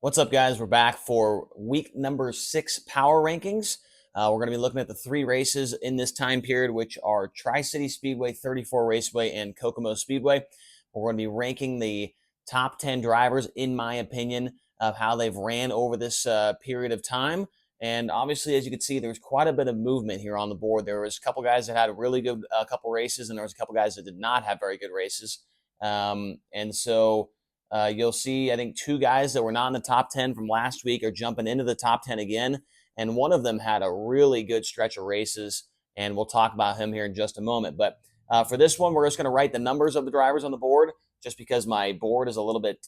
What's up, guys? We're back for week number 6 power rankings. We're going to be looking at the 3 races in this time period, which are Tri-City Speedway, 34 Raceway, and Kokomo Speedway. We're going to be ranking the top 10 drivers, in my opinion, of how they've ran over this period of time. And obviously, as you can see, there's quite a bit of movement here on the board. There was a couple guys that had a really good couple races, and there was a couple guys that did not have very good races. You'll see, I think, 2 guys that were not in the top 10 from last week are jumping into the top 10 again. And one of them had a really good stretch of races, and we'll talk about him here in just a moment. But for this one, we're just going to write the numbers of the drivers on the board, just because my board is a little bit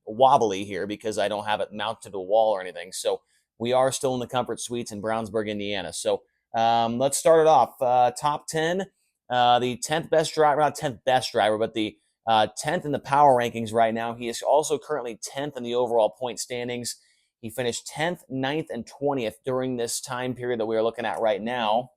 wobbly here because I don't have it mounted to a wall or anything. So we are still in the Comfort Suites in Brownsburg, Indiana. So let's start it off. Top 10, the 10th best driver, not 10th best driver, but the 10th in the power rankings right now. He is also currently 10th in the overall point standings. He finished 10th, 9th, and 20th during this time period that we are looking at right now.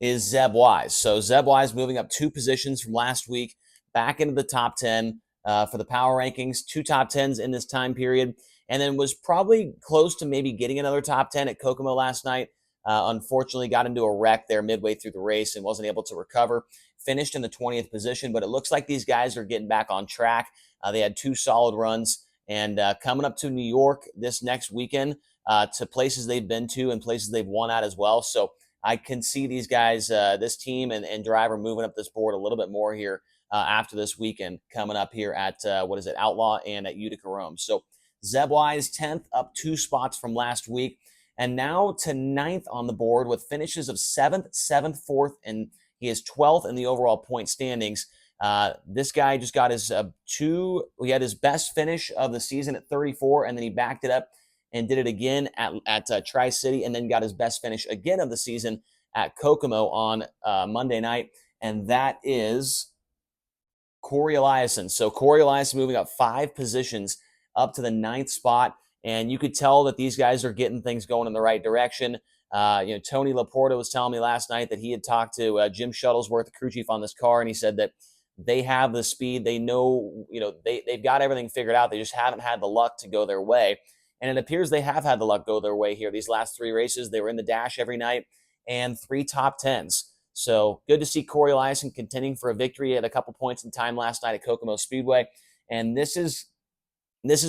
Is Zeb Wise. So Zeb Wise moving up 2 positions from last week, back into the top 10 for the power rankings, 2 top 10s in this time period, and then was probably close to maybe getting another top 10 at Kokomo last night. Unfortunately, got into a wreck there midway through the race and wasn't able to recover. Finished in the 20th position, but it looks like these guys are getting back on track. They had 2 solid runs, and coming up to New York this next weekend to places they've been to and places they've won at as well. So I can see these guys, this team and driver moving up this board a little bit more here after this weekend coming up here at, Outlaw and at Utica Rome. So Zeb Wise, 10th, up 2 spots from last week. And now to 9th on the board with finishes of 7th, 7th, 4th, and he is 12th in the overall point standings. This guy just got his he had his best finish of the season at 34, and then he backed it up and did it again at Tri-City, and then got his best finish again of the season at Kokomo on Monday night, and that is Corey Eliason. So Corey Eliason moving up 5 positions up to the 9th spot, and you could tell that these guys are getting things going in the right direction. Tony Laporta was telling me last night that he had talked to Jim Shuttlesworth, the crew chief on this car, and he said that they have the speed. They know, they've got everything figured out. They just haven't had the luck to go their way. And it appears they have had the luck go their way here. These last 3 races, they were in the dash every night and 3 top 10s. So good to see Corey Eliason contending for a victory at a couple points in time last night at Kokomo Speedway. And this is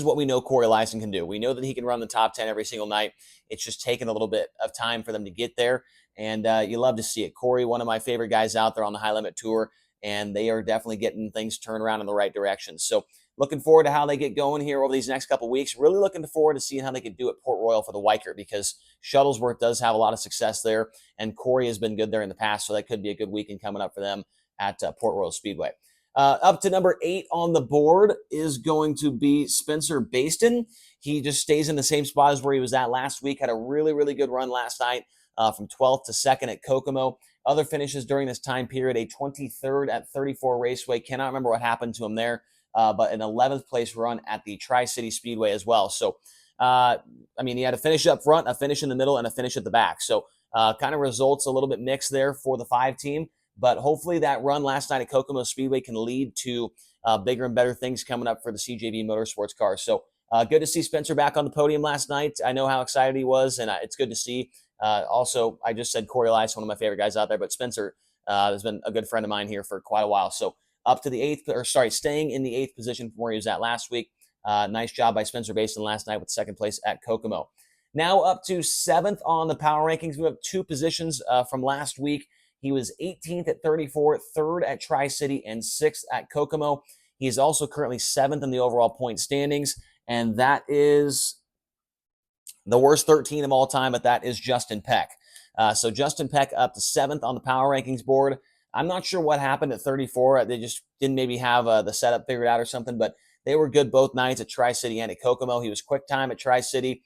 what we know Corey Eliason can do. We know that he can run the top 10 every single night. It's just taken a little bit of time for them to get there. And you love to see it. Corey, one of my favorite guys out there on the High Limit Tour, and they are definitely getting things turned around in the right direction. So looking forward to how they get going here over these next couple weeks. Really looking forward to seeing how they can do at Port Royal for the Weicker, because Shuttlesworth does have a lot of success there, and Corey has been good there in the past, so that could be a good weekend coming up for them at Port Royal Speedway. Up to number 8 on the board is going to be Spencer Baston. He just stays in the same spot as where he was at last week. Had a really, really good run last night from 12th to 2nd at Kokomo. Other finishes during this time period, a 23rd at 34 Raceway. Cannot remember what happened to him there, but an 11th place run at the Tri-City Speedway as well. So, he had a finish up front, a finish in the middle, and a finish at the back. So kind of results a little bit mixed there for the 5 team. But hopefully that run last night at Kokomo Speedway can lead to bigger and better things coming up for the CJB Motorsports cars. So good to see Spencer back on the podium last night. I know how excited he was, and it's good to see. Also, I just said Corey Elias, one of my favorite guys out there, but Spencer has been a good friend of mine here for quite a while. So up to the staying in the 8th position from where he was at last week. Nice job by Spencer Baston last night with 2nd place at Kokomo. Now up to 7th on the power rankings. We have 2 positions from last week. He was 18th at 34, 3rd at Tri-City, and 6th at Kokomo. He is also currently 7th in the overall point standings, and that is the worst 13 of all time, but that is Justin Peck. So Justin Peck up to 7th on the power rankings board. I'm not sure what happened at 34. They just didn't maybe have the setup figured out or something, but they were good both nights at Tri-City and at Kokomo. He was quick time at Tri-City.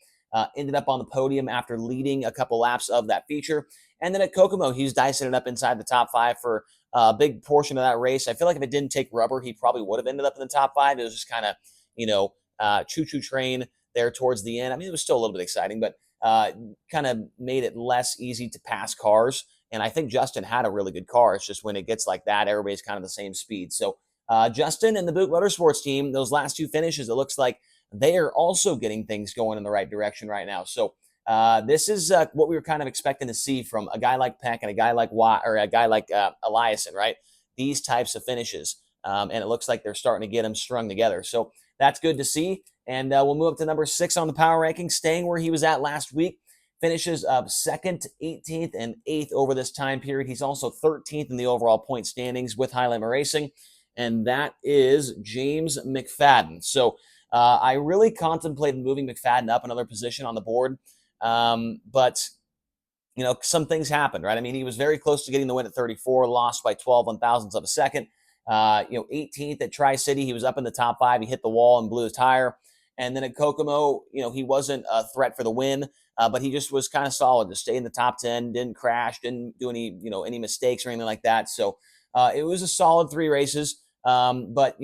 Ended up on the podium after leading a couple laps of that feature. And then at Kokomo, he was dicing it up inside the top 5 for a big portion of that race. I feel like if it didn't take rubber, he probably would have ended up in the top 5. It was just kind of, choo-choo train there towards the end. It was still a little bit exciting, but kind of made it less easy to pass cars. And I think Justin had a really good car. It's just when it gets like that, everybody's kind of the same speed. So Justin and the Boot Motorsports team, those last two finishes, it looks like they are also getting things going in the right direction right now. So this is what we were kind of expecting to see from a guy like Peck and a guy like Eliason, right? These types of finishes. And it looks like they're starting to get them strung together. So that's good to see. And we'll move up to number 6 on the power ranking, staying where he was at last week. Finishes of 2nd, 18th, and 8th over this time period. He's also 13th in the overall point standings with High Limit Racing, and that is James McFadden. So I really contemplated moving McFadden up another position on the board, but some things happened, right? I mean, he was very close to getting the win at 34, lost by 12 1,000ths of a second. 18th at Tri-City, he was up in the top 5. He hit the wall and blew his tire. And then at Kokomo, he wasn't a threat for the win, but he just was kind of solid to stay in the top 10, didn't crash, didn't do any mistakes or anything like that. So it was a solid 3 races. But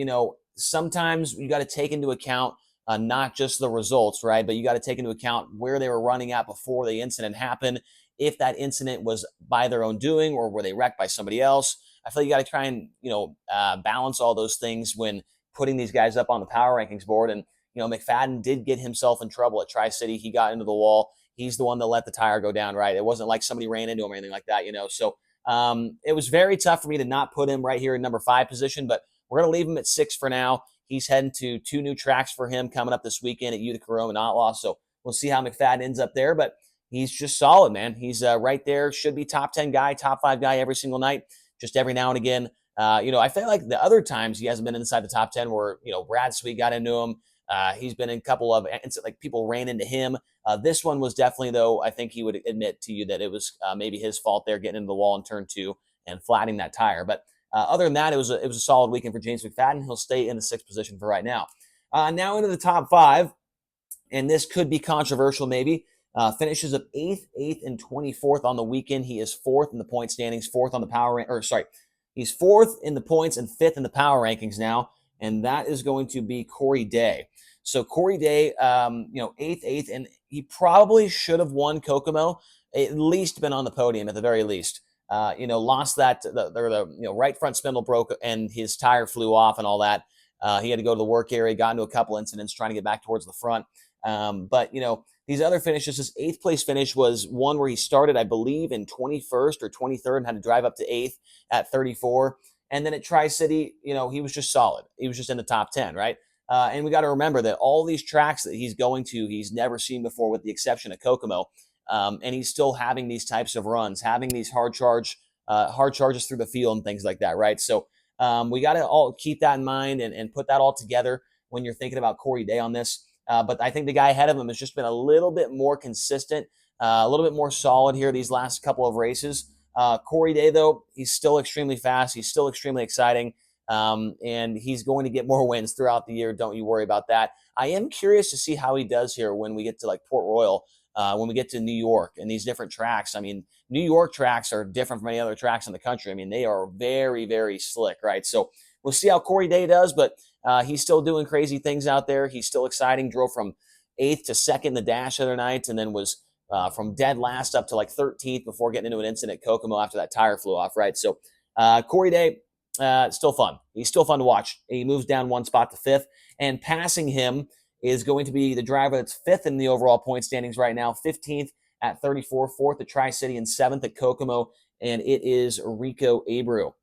sometimes you got to take into account not just the results, right? But you got to take into account where they were running at before the incident happened. If that incident was by their own doing or were they wrecked by somebody else. I feel like you got to try and balance all those things when putting these guys up on the power rankings board. And McFadden did get himself in trouble at Tri-City. He got into the wall. He's the one that let the tire go down, right? It wasn't like somebody ran into him or anything like that, So it was very tough for me to not put him right here in number 5 position, but we're going to leave him at 6 for now. He's heading to 2 new tracks for him coming up this weekend at Utica, Rome, and Outlaw. So we'll see how McFadden ends up there, but he's just solid, man. He's right there. Should be top 10 guy, top 5 guy every single night. Just every now and again. I feel like the other times he hasn't been inside the top 10 where, Brad Sweet got into him. He's been in a couple of, like people ran into him. This one was definitely, though, I think he would admit to you that it was maybe his fault there getting into the wall in turn 2 and flattening that tire. But other than that, it was a solid weekend for James McFadden. He'll stay in the 6th position for right now. Now into the top 5, and this could be controversial maybe. Finishes of 8th, and 24th on the weekend. He is 4th in the point standings, 4th on the he's 4th in the points and 5th in the power rankings now, and that is going to be Corey Day. So Corey Day, 8th, and he probably should have won Kokomo, at least been on the podium at the very least. Lost that, the right front spindle broke and his tire flew off and all that. He had to go to the work area, got into a couple incidents trying to get back towards the front. But these other finishes, his 8th place finish was one where he started, I believe, in 21st or 23rd and had to drive up to 8th at 34. And then at Tri-City, he was just solid. He was just in the top 10, right? And we got to remember that all these tracks that he's going to, he's never seen before with the exception of Kokomo. And he's still having these types of runs, having these hard charges through the field and things like that, right? So we got to all keep that in mind and put that all together when you're thinking about Corey Day on this. But I think the guy ahead of him has just been a little bit more consistent, a little bit more solid here these last couple of races. Corey Day, though, he's still extremely fast. He's still extremely exciting. And he's going to get more wins throughout the year. Don't you worry about that. I am curious to see how he does here when we get to like Port Royal, when we get to New York and these different tracks. I mean, New York tracks are different from any other tracks in the country. I mean, they are very, very slick, right? So we'll see how Corey Day does, but he's still doing crazy things out there. He's still exciting. Drove from 8th to 2nd in the dash the other night, and then was from dead last up to like 13th before getting into an incident at Kokomo after that tire flew off, right? So Corey Day, still fun. He's still fun to watch. He moves down 1 spot to 5th, and passing him is going to be the driver that's 5th in the overall point standings right now, 15th at 34, 4th at Tri-City, and 7th at Kokomo, and it is Rico Abud.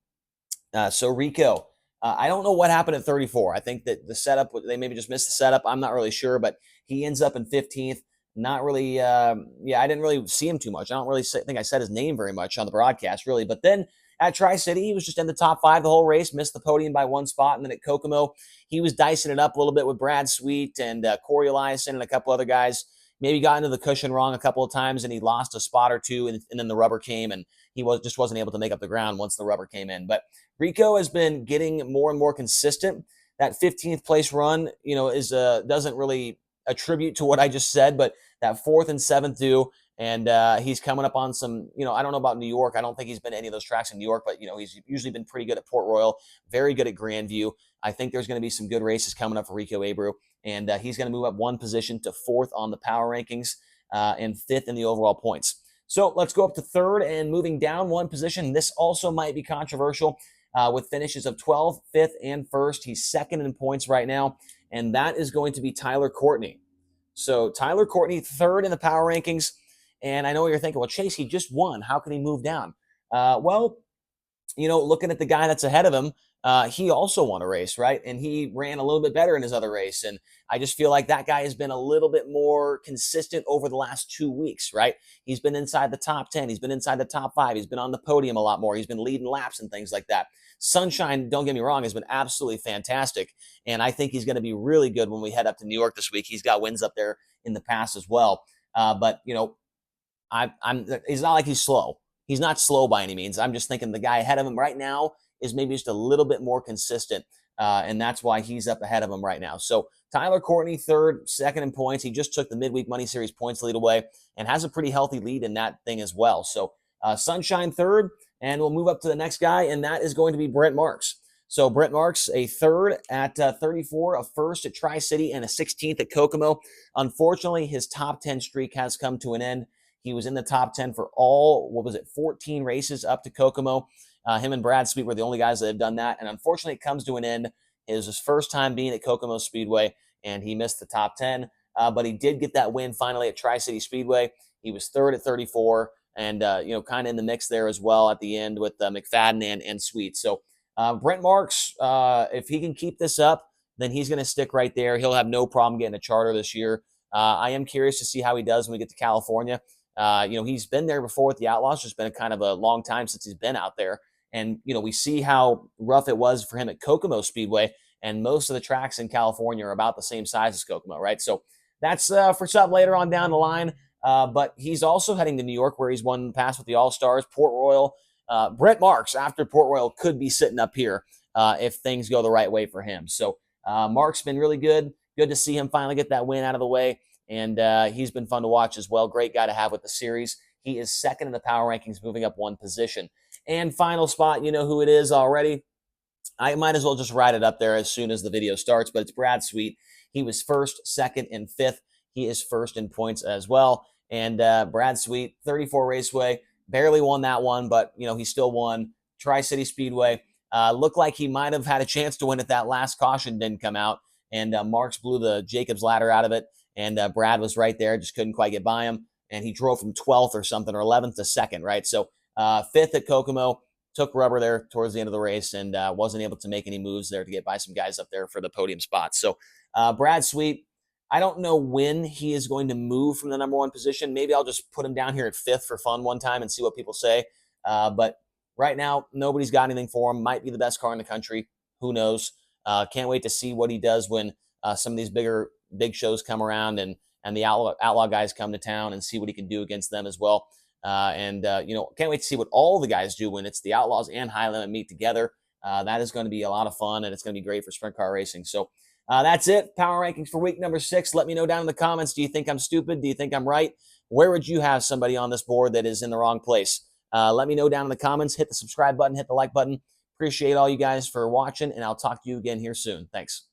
So Rico, I don't know what happened at 34. I think that the setup, they maybe just missed the setup. I'm not really sure, but he ends up in 15th. Not really, I didn't really see him too much. I don't really think I said his name very much on the broadcast, really. But then at Tri-City, he was just in the top 5 the whole race, missed the podium by 1 spot. And then at Kokomo, he was dicing it up a little bit with Brad Sweet and Corey Eliason and a couple other guys. Maybe got into the cushion wrong a couple of times, and he lost a spot or two, and then the rubber came, and he just wasn't able to make up the ground once the rubber came in. But Rico has been getting more and more consistent. That 15th place run, is doesn't really attribute to what I just said, but that 4th and 7th do. And he's coming up on some, I don't know about New York. I don't think he's been any of those tracks in New York, but, he's usually been pretty good at Port Royal, very good at Grandview. I think there's going to be some good races coming up for Rico Abud, and he's going to move up 1 position to 4th on the power rankings and 5th in the overall points. So let's go up to 3rd and moving down 1 position. This also might be controversial. with finishes of 12th, 5th, and 1st. He's second in points right now, and that is going to be Tyler Courtney. So Tyler Courtney, third in the power rankings. And I know what you're thinking, well, Chase, he just won. How can he move down? Well, looking at the guy that's ahead of him, he also won a race, right? And he ran a little bit better in his other race. And I just feel like that guy has been a little bit more consistent over the last 2 weeks, right? He's been inside the top 10. He's been inside the top 5. He's been on the podium a lot more. He's been leading laps and things like that. Sunshine, don't get me wrong, has been absolutely fantastic. And I think he's going to be really good when we head up to New York this week. He's got wins up there in the past as well. But it's not like he's slow. He's not slow by any means. I'm just thinking the guy ahead of him right now is maybe just a little bit more consistent, and that's why he's up ahead of him right now. So Tyler Courtney, third, second in points. He just took the midweek Money Series points lead away and has a pretty healthy lead in that thing as well. So Sunshine third, and we'll move up to the next guy, and that is going to be Brent Marks. So Brent Marks, a third at 34, a first at Tri-City, and a 16th at Kokomo. Unfortunately, his top 10 streak has come to an end. He was in the top 10 for 14 races up to Kokomo. Him and Brad Sweet were the only guys that have done that. And unfortunately, it comes to an end. It was his first time being at Kokomo Speedway, and he missed the top 10. But he did get that win finally at Tri-City Speedway. He was third at 34 and, kind of in the mix there as well at the end with McFadden and Sweet. So Brent Marks, if he can keep this up, then he's going to stick right there. He'll have no problem getting a charter this year. I am curious to see how he does when we get to California. He's been there before with the Outlaws. It's been kind of a long time since he's been out there. And, we see how rough it was for him at Kokomo Speedway. And most of the tracks in California are about the same size as Kokomo, right? So that's for something later on down the line. But he's also heading to New York where he's won in the past with the All-Stars, Port Royal. Brent Marks, after Port Royal, could be sitting up here if things go the right way for him. So Mark's been really good. Good to see him finally get that win out of the way. And he's been fun to watch as well. Great guy to have with the series. He is second in the power rankings, moving up one position. And final spot, you know who it is already. I might as well just write it up there as soon as the video starts, but it's Brad Sweet. He was first, second, and fifth. He is first in points as well. And Brad Sweet, 34 Raceway, barely won that one, but, he still won. Tri-City Speedway. Looked like he might have had a chance to win it. That last caution didn't come out, and Marks blew the Jacobs ladder out of it. And Brad was right there, just couldn't quite get by him. And he drove from 12th or something, or 11th to 2nd, right? So 5th at Kokomo, took rubber there towards the end of the race and wasn't able to make any moves there to get by some guys up there for the podium spots. So Brad Sweet, I don't know when he is going to move from the number one position. Maybe I'll just put him down here at 5th for fun one time and see what people say. But right now, nobody's got anything for him. Might be the best car in the country. Who knows? Can't wait to see what he does when some of these big shows come around and the outlaw guys come to town and see what he can do against them as well. Can't wait to see what all the guys do when it's the Outlaws and High Limit meet together. That is going to be a lot of fun, and it's going to be great for sprint car racing. So that's it. Power rankings for week number 6. Let me know down in the comments. Do you think I'm stupid? Do you think I'm right? Where would you have somebody on this board that is in the wrong place? Let me know down in the comments. Hit the subscribe button. Hit the like button. Appreciate all you guys for watching, and I'll talk to you again here soon. Thanks.